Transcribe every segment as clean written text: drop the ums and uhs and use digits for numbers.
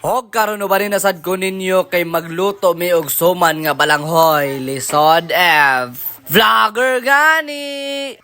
Hog karon ba rin nasad ko ninyo kay magluto mi og suman nga balanghoy, lisod F. Vlogger gani!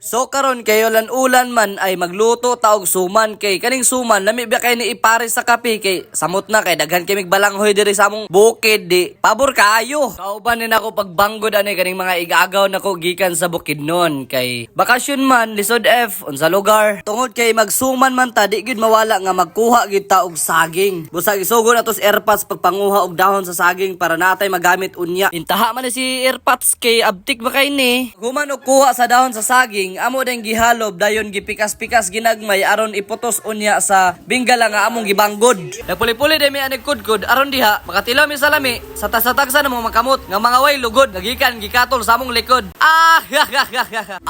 So karon kayo lan ulan man ay magluto ta og suman kay kaning suman lami ba kay ni ipare sa kape kay samot na kay daghan kay mig balanghoy diri sa among bukid di. Pabor kaayo. Kauban din ako pagbanggod ani kaning mga igagaw nako gikan sa Bukidnon kay bakasyon man lisod F unsa lugar. Tungod kay magsuman man ta di gid mawala nga magkuha gid ta og saging. Busag isugon atos airpods pagpanguha og dahon sa saging para natay magamit unya. Intaha man ni si airpods kay abtik ba kay ni. Human og kuha sa dahon sa saging, amo ding gihalob dayon gipikas-pikas ginagmay aron iputos unya sa bingala nga among gibanggod. Nagpuli-puli day mi anig kudkod aron diha makatilaw mi sa lami sa tasatagsa na mo makamot nga mga way lugod nagikan gikatol sa among likod.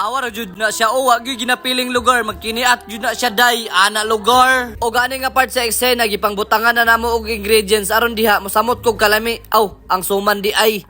Awar jud na siya o wag ginapiling lugar magkiniat jud na siya day ana lugar. O gani nga part sa eksena gipangbutangan na namo og ingredients aron diha mosamot kog kalami. Aw ang suman di ay.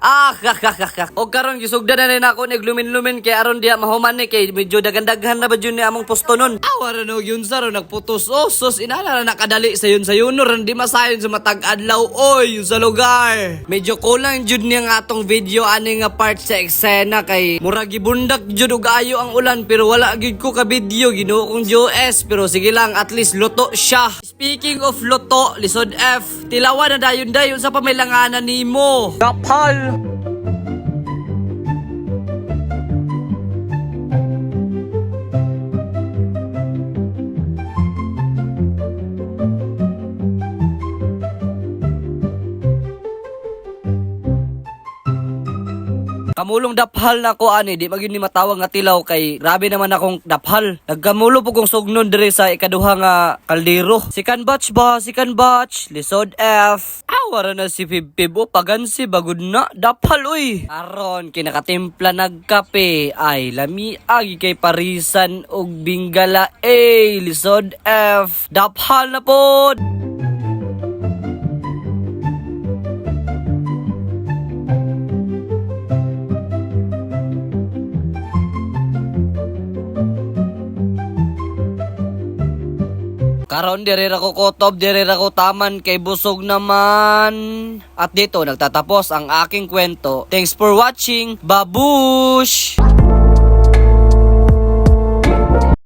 Og karon gisugdan na rin ako ni lumin-lumin kay aron diha mahuman ni kay medyo daghan-daghan na ba jud ni among posto nun. Awar no yun sa ro nagputos. Oh sus inala na nakadali sayon ron di masayon sa matag adlaw oy sa lugar. Medyo kulang jud niya nga atong video ani nga part sa eksena kay mura gibundak jud og ayo ang ulan pero wala gid ko ka video Ginoo kong Diyos pero sige lang at least luto siya. Speaking of luto lisod F tilawan na dayon sa pamilanganan nimo. Kapal. Kamulong daphal na ko ani, di magyud ni matawag nga tilaw kay grabe naman akong daphal. Nagkamulo po kong sugnon dire sa ikaduha nga kaldero. Second batch, lisod F. Awara na si Pibpib o pagansi bagud na daphal uy. Aron kinakatimpla nagkape ay lami agi kay parisan og bingala lisod F. Daphal na pod. Karon diri ra ko kotob, diri ra ko taman kay busog naman. At dito nagtatapos ang aking kwento. Thanks for watching. Babush!